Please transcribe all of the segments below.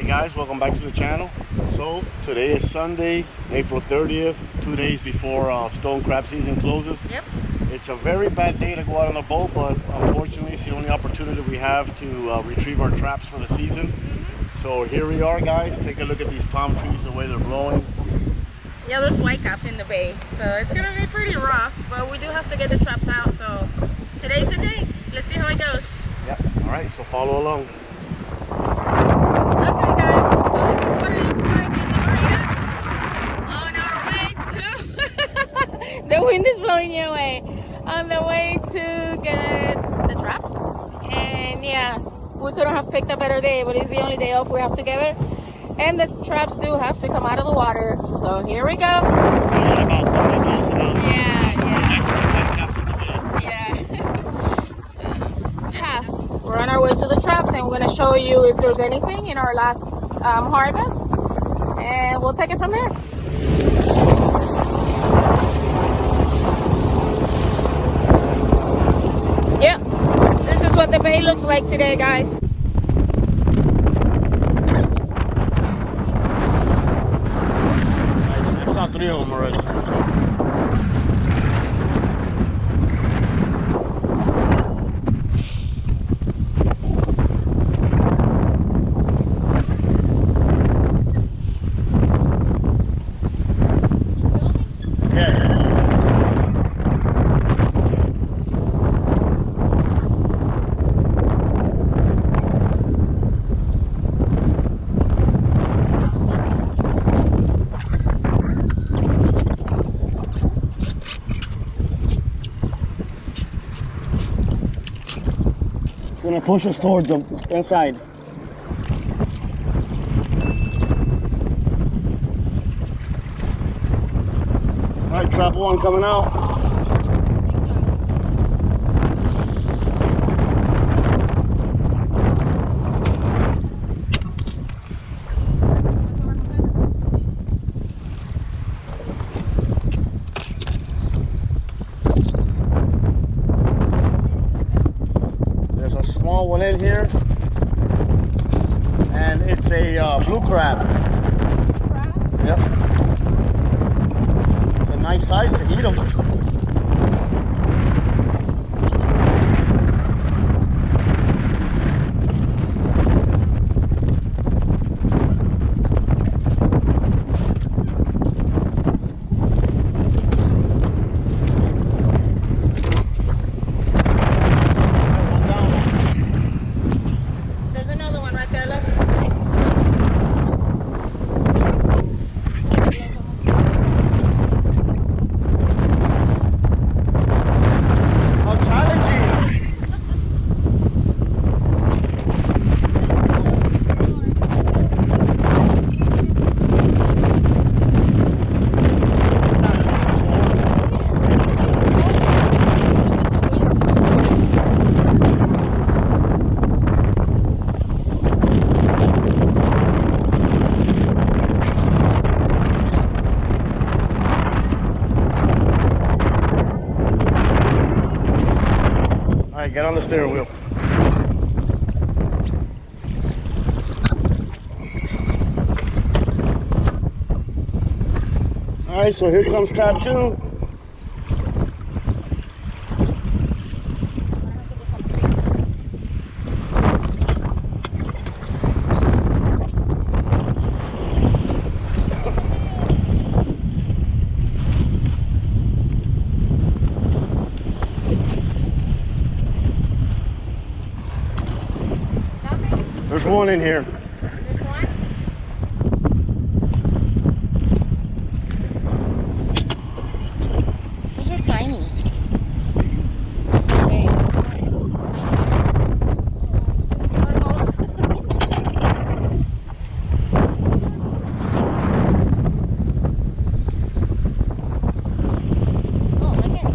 guys, welcome back to the channel. So today is Sunday, April 30th, 2 days before stone crab season closes. Yep. It's a very bad day to go out on the boat, but unfortunately it's the only opportunity we have to retrieve our traps for the season. So here we are, guys. Take a look at these palm trees, the way they're blowing. Yeah, there's whitecaps in the bay, so it's gonna be pretty rough, but we do have to get the traps out. So today's the day. Let's see how it goes. Yep. All right, so follow along. Okay guys, so this is what it looks like in the marina on our way to the wind is blowing your way, on the way to get the traps. And yeah, we couldn't have picked a better day, but it's the only day off we have together, and the traps do have to come out of the water. So here we go. About 30 miles an hour. Yeah. So, half. We're on our way to the traps, and we're going to show you if there's anything in our last harvest, and we'll take it from there. Yeah, this is what the bay looks like today, guys. I saw 3 of them already. Gonna push us towards the inside. All right, trap 1 coming out. Small one in here, and it's a blue crab. Yep. It's a nice size to eat them. Alright, get on the steering wheel. Alright, so here comes trap 2. There's one in here. There's one? Those are tiny. Okay. Oh, right here.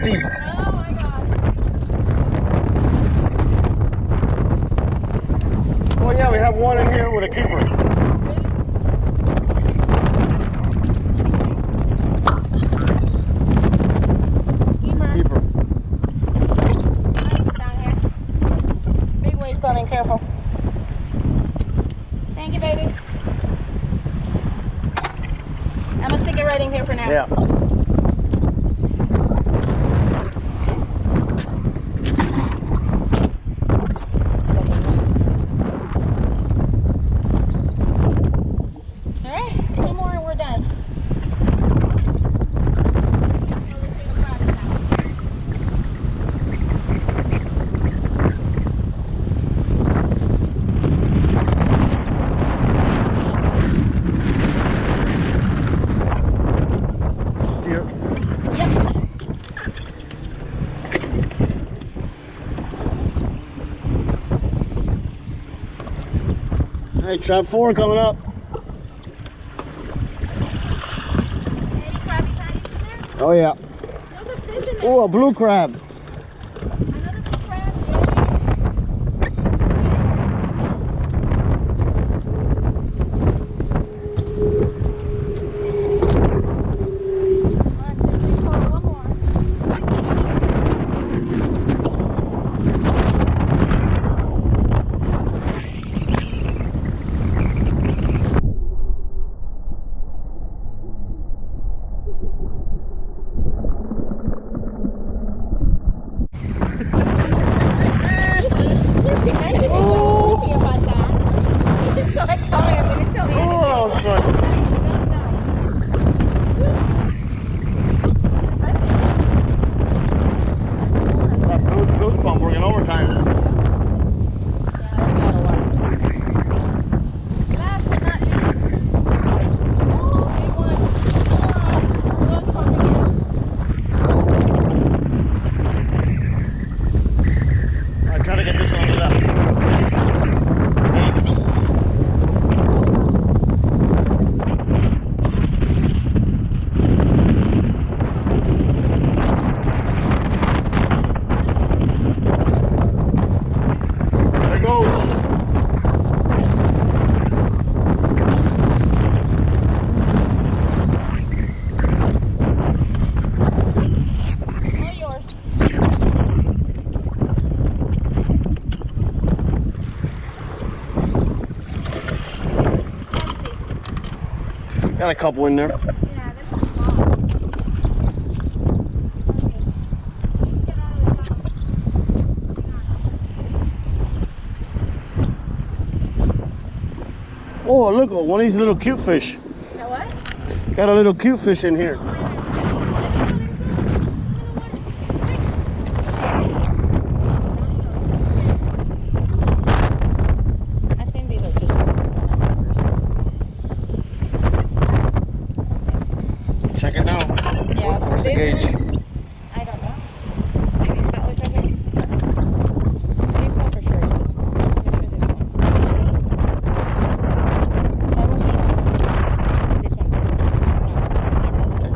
empty. Oh my God. Oh yeah, we have one in here with a keeper. Keeper. Down here. Big waves coming, careful. Thank you, baby. I'm gonna stick it right in here for now. Yeah. Alright, two more and we're done. Steer. Yep. Hey, trap 4 coming up. Any crabby patties in there? Oh yeah. There's a fish in there. Oh, a blue crab. Another big crab, yes. One, two, three, four, one more. It'd be nice if you told me about that. You saw it coming and didn't tell me anything. Oh, that was fun. That goose pump working overtime. Last but not least. Oh, big one. Come on. Look for me. I'm trying to get this one lit up. There it goes. All yours. Got a couple in there. Yeah, they're small. Get out of the tunnel. Oh, look, one of these little cute fish. Now what? Got a little cute fish in here. I think these are just Check it now. yeah, Where's the this gauge? one, I don't know. Maybe it's that one right here. This one for sure is this one. Make sure this one. That one keeps. This one doesn't.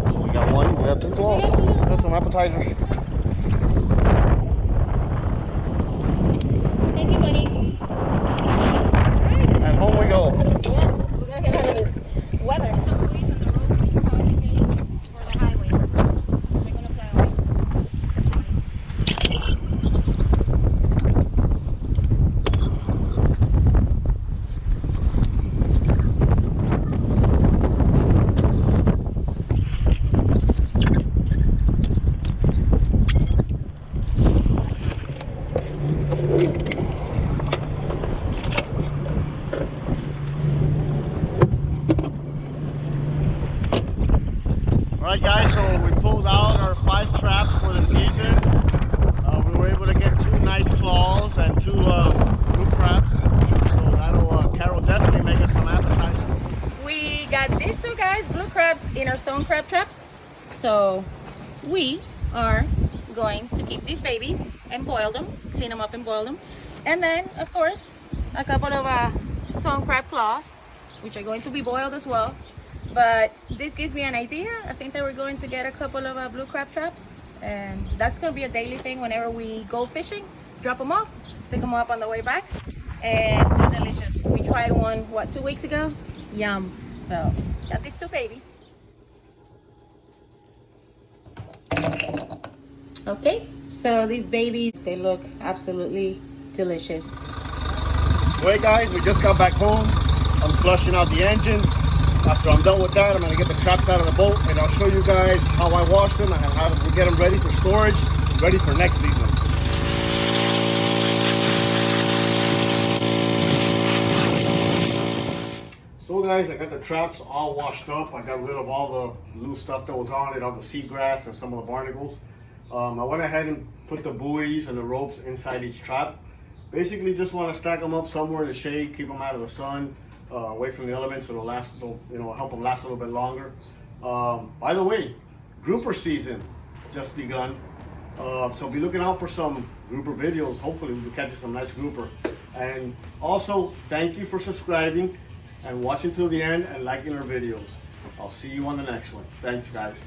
No. We got one, we got two claws. We got two little Got some appetizers. Thank you, buddy. And home we go. Yes, we're gonna get out of this weather. Some buoys on the road, so I think they for the highway. We're gonna fly away. Alright guys, so we pulled out our 5 traps for the season. We were able to get 2 nice claws and 2 blue crabs. So that'll, Carol definitely make us some appetizers. We got these two guys, blue crabs, in our stone crab traps. So we are going to keep these babies and boil them, clean them up and boil them. And then, of course, a couple of stone crab claws, which are going to be boiled as well. But this gives me an idea. I think that we're going to get a couple of blue crab traps And that's gonna be a daily thing whenever we go fishing. Drop them off, pick them up on the way back, and they're delicious. We tried one, 2 weeks ago? Yum. So, got these two babies. Okay, so these babies, they look absolutely delicious. Wait guys, we just got back home. I'm flushing out the engine. After I'm done with that, I'm gonna get the traps out of the boat and I'll show you guys how I wash them and how we get them ready for storage, ready for next season. So guys, I got the traps all washed up. I got rid of all the loose stuff that was on it, all the seagrass and some of the barnacles. I went ahead and put the buoys and the ropes inside each trap. Basically just want to stack them up somewhere in the shade, keep them out of the sun, away from the elements. It'll last, help them last a little bit longer. By the way, grouper season just begun. So be looking out for some grouper videos. Hopefully we'll be catching some nice grouper. And also, thank you for subscribing and watching till the end and liking our videos. I'll see you on the next one. Thanks guys.